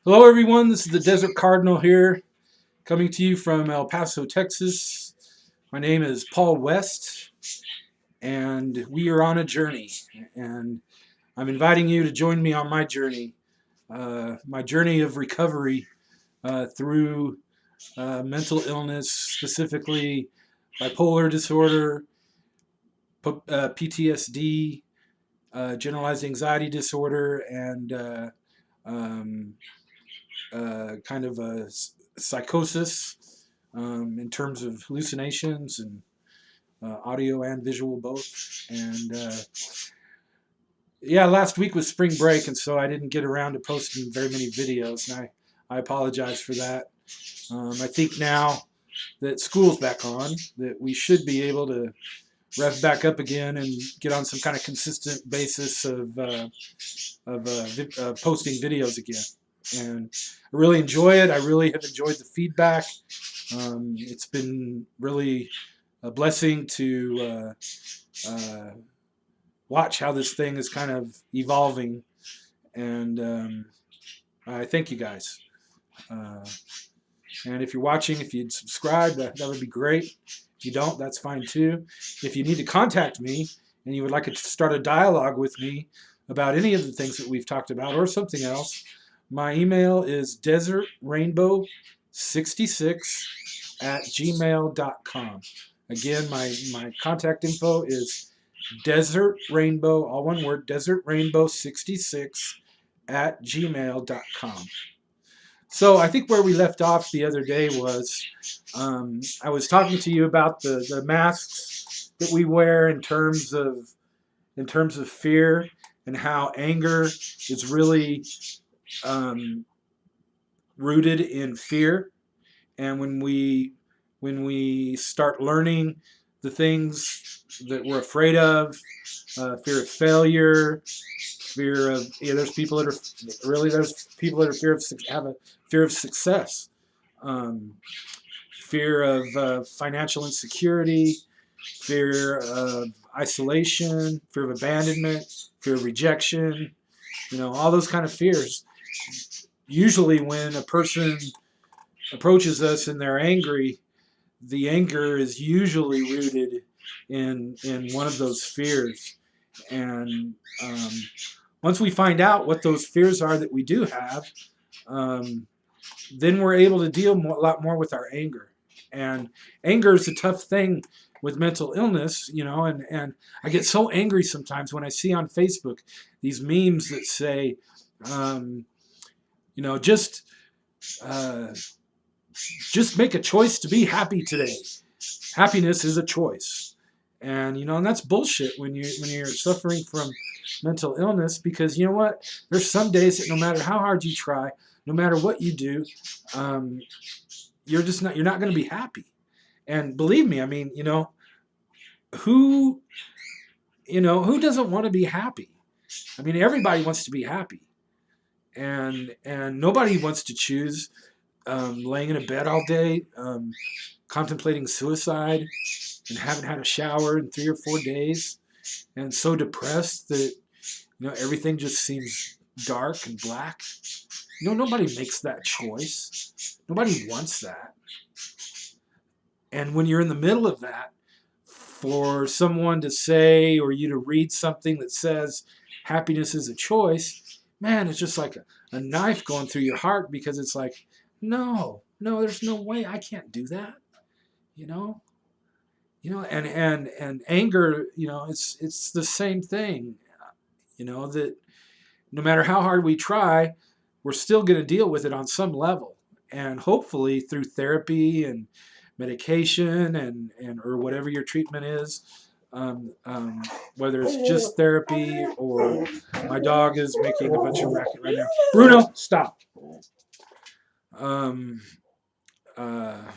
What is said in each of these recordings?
Hello, everyone. This is the Desert Cardinal here, coming to you from El Paso, Texas. My name is Paul West, and we are on a journey. And I'm inviting you to join me on my journey of recovery through mental illness, specifically bipolar disorder, PTSD, generalized anxiety disorder, and um, kind of a psychosis in terms of hallucinations and audio and visual both. And yeah, last week was spring break, and so I didn't get around to posting very many videos, and I apologize for that. I think now that school's back on, that we should be able to rev back up again and get on some kind of consistent basis of posting videos again. And I really enjoy it. I really have enjoyed the feedback. It's been really a blessing to watch how this thing is kind of evolving. And I thank you guys. Uh, and if you're watching, if you'd subscribe, that would be great. If you don't, that's fine too. If you need to contact me and you would like to start a dialogue with me about any of the things that we've talked about or something else, my email is desertrainbow66@gmail.com. Again, my contact info is desertrainbow, all one word, desertrainbow66@gmail.com. So I think where we left off the other day was I was talking to you about the masks that we wear in terms of fear, and how anger is really um, rooted in fear. And when we start learning the things that we're afraid of, fear of failure, fear of there's people that are have a fear of success, um, fear of financial insecurity, fear of isolation, fear of abandonment, fear of rejection, all those kind of fears. Usually when a person approaches us and they're angry, the anger is usually rooted in one of those fears. And once we find out what those fears are that we do have, um, then we're able to deal a lot more with our anger. And anger is a tough thing with mental illness, and I get so angry sometimes when I see on Facebook these memes that say, um, you know, just uh, just make a choice to be happy today. Happiness is a choice. And that's bullshit when you're suffering from mental illness, because you know what? There's some days that no matter how hard you try, no matter what you do, um, you're not going to be happy. And believe me, I mean, who who doesn't want to be happy? I mean, everybody wants to be happy, and nobody wants to choose laying in a bed all day, contemplating suicide, and haven't had a shower in 3 or 4 days, and so depressed that everything just seems dark and black. Nobody makes that choice. Nobody wants that. And when you're in the middle of that, for someone to say, or you to read something that says happiness is a choice, man, it's just like a knife going through your heart, because it's like, no, no, there's no way I can't do that. You know, and anger, it's the same thing. That no matter how hard we try, we're still going to deal with it on some level, and hopefully through therapy and medication and or whatever your treatment is, whether it's just therapy or my dog is making a bunch of racket right now. Bruno, stop. Um, uh,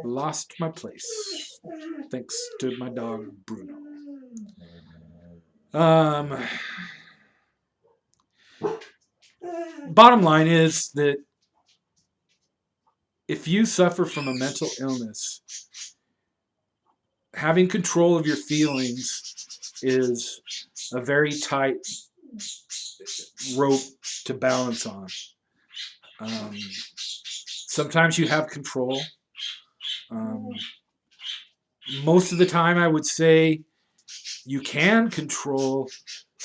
Lost my place thanks to my dog Bruno. Um, Bottom line is that if you suffer from a mental illness, having control of your feelings is a very tight rope to balance on. Um, Sometimes you have control. Um, Most of the time, I would say you can control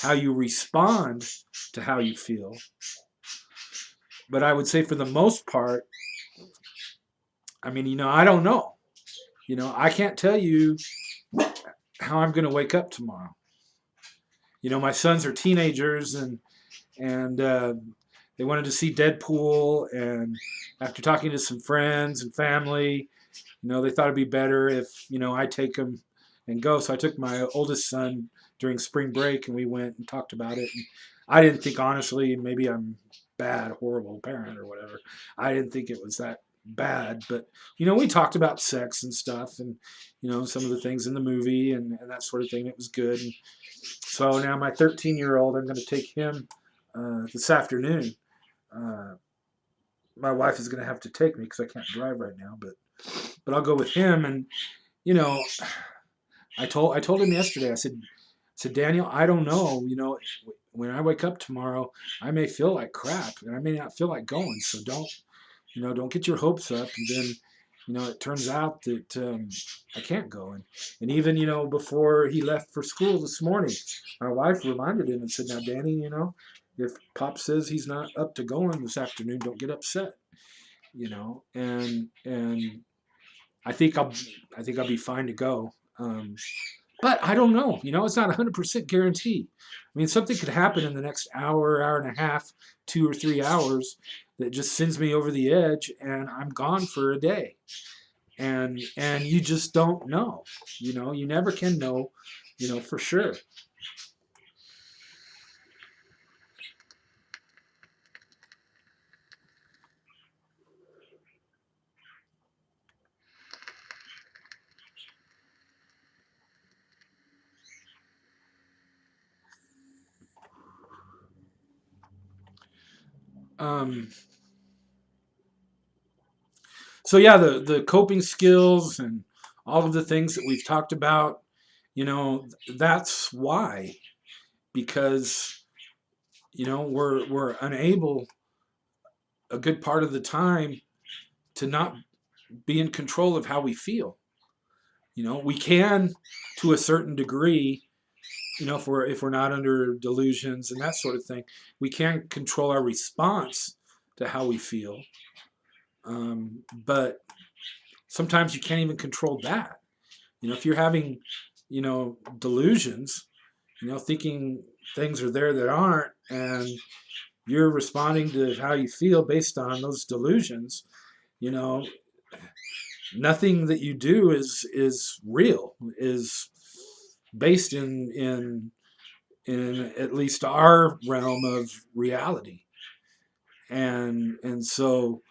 how you respond to how you feel. But I would say for the most part, I mean, I don't know. I can't tell you how I'm going to wake up tomorrow. My sons are teenagers, and they wanted to see Deadpool, and after talking to some friends and family, they thought it'd be better if I take them and go. So I took my oldest son during spring break, and we went and talked about it. And I didn't think, honestly, maybe I'm bad, horrible parent or whatever. I didn't think it was that bad, but we talked about sex and stuff, and some of the things in the movie and that sort of thing. It was good. And so now my 13-year-old, I'm going to take him this afternoon. Uh, my wife is going to have to take me because I can't drive right now, but I'll go with him. And you know, I told him yesterday. I said, Daniel, I don't know. When I wake up tomorrow, I may feel like crap, and I may not feel like going. So don't get your hopes up. And then, it turns out that I can't go. And even, before he left for school this morning, my wife reminded him and said, now, Danny, if Pop says he's not up to going this afternoon, don't get upset. And I think I'll be fine to go. But I don't know. It's not 100% guaranteed. I mean, something could happen in the next hour, hour and a half, 2 or 3 hours that just sends me over the edge, and I'm gone for a day. And you just don't know. You never can know. For sure. Um, so yeah, the coping skills and all of the things that we've talked about, that's why, because we're unable a good part of the time to not be in control of how we feel. We can to a certain degree, if we're not under delusions and that sort of thing, we can control our response to how we feel. But sometimes you can't even control that. If you're having, delusions, thinking things are there that aren't, and you're responding to how you feel based on those delusions, you know, nothing that you do is real, is based in at least our realm of reality. And so,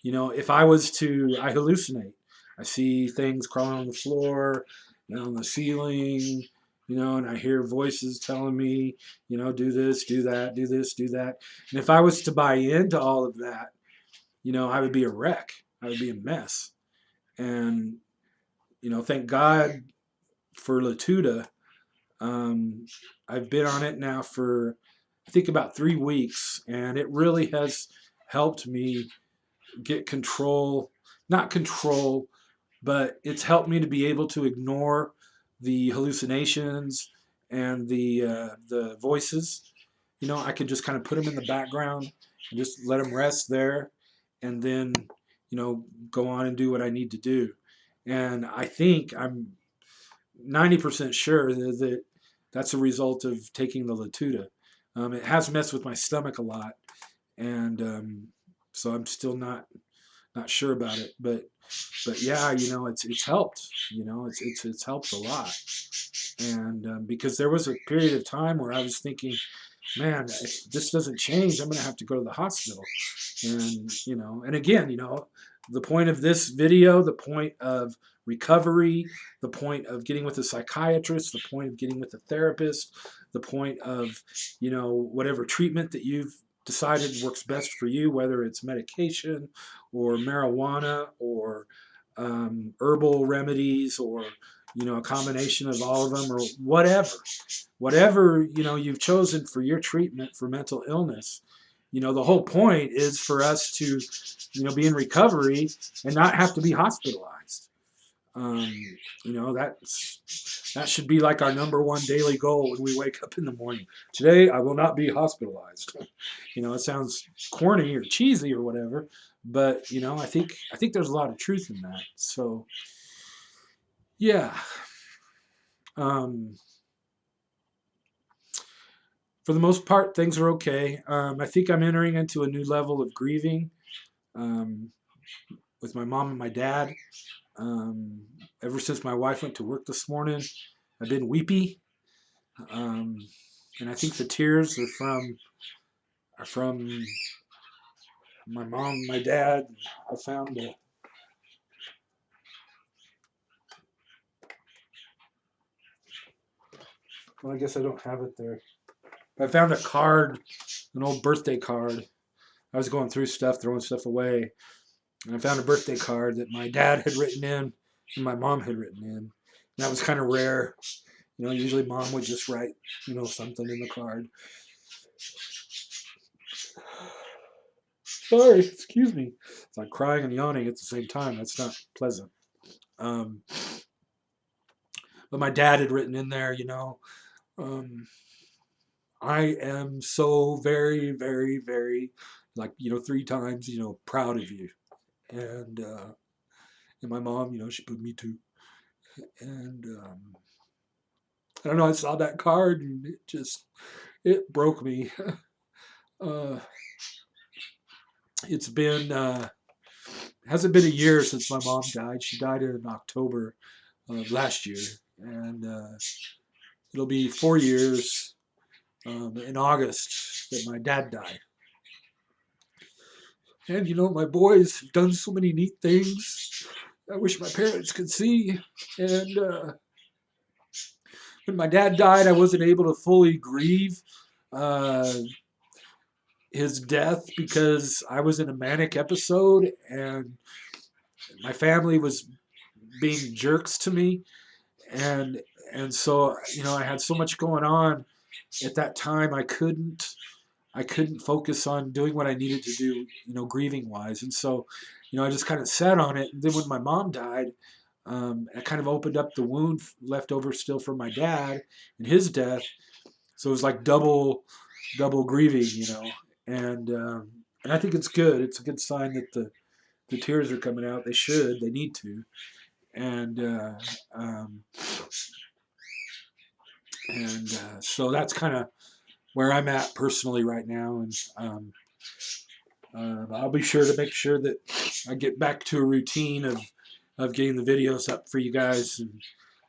if I hallucinate. I see things crawling on the floor and on the ceiling, and I hear voices telling me, do this, do that, do this, do that. And if I was to buy into all of that, I would be a wreck. I would be a mess. And, thank God for Latuda. I've been on it now for, I think, about 3 weeks, and it really has helped me get control, not control, but it's helped me to be able to ignore the hallucinations and the voices. I could just kind of put them in the background and just let them rest there, and then go on and do what I need to do. And I think I'm 90% sure that that's a result of taking the Latuda. It has messed with my stomach a lot, and so I'm still not sure about it. But yeah, it's helped. It's helped a lot. And because there was a period of time where I was thinking, man, if this doesn't change, I'm going to have to go to the hospital. And again, the point of this video, the point of recovery, the point of getting with a psychiatrist, the point of getting with a therapist, the point of, whatever treatment that you've decided works best for you, whether it's medication or marijuana or herbal remedies or, a combination of all of them, or whatever you've chosen for your treatment for mental illness. The whole point is for us to be in recovery and not have to be hospitalized. um, that should be like our number one daily goal when we wake up in the morning. Today I will not be hospitalized. It sounds corny or cheesy or whatever, but I think there's a lot of truth in that. So yeah. um, for the most part, things are okay. I think I'm entering into a new level of grieving, um, with my mom and my dad. Um, ever since my wife went to work this morning, I've been weepy, um, and I think the tears are from my mom and my dad. I found a well, I guess I don't have it there. I found a card, an old birthday card. I was going through stuff, throwing stuff away, and I found a birthday card that my dad had written in and my mom had written in. And that was kind of rare. Usually mom would just write, something in the card. Sorry, excuse me. It's like crying and yawning at the same time. That's not pleasant. Um, but my dad had written in there, um, I am so very, very, very, like, 3 times, proud of you. And my mom, she put me too. And I don't know, I saw that card and it broke me. uh, it's been, hasn't been a year since my mom died. She died in October of last year. And it'll be 4 years in August that my dad died. And my boys have done so many neat things I wish my parents could see. And when my dad died, I wasn't able to fully grieve uh, his death because I was in a manic episode and my family was being jerks to me. And so I had so much going on at that time. I couldn't focus on doing what I needed to do, grieving wise. And so, I just kind of sat on it. And then when my mom died, I kind of opened up the wound left over still from my dad and his death. So it was like double grieving, and I think it's good. It's a good sign that the tears are coming out. They need to. And, um, so that's kind of where I'm at personally right now. And I'll be sure to make sure that I get back to a routine of getting the videos up for you guys. And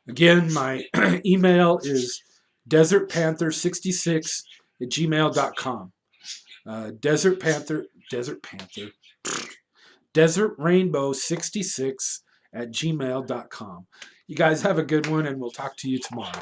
again, my email is desertpanther66@gmail.com. Desert Rainbow 66 at gmail.com. You guys have a good one, and we'll talk to you tomorrow.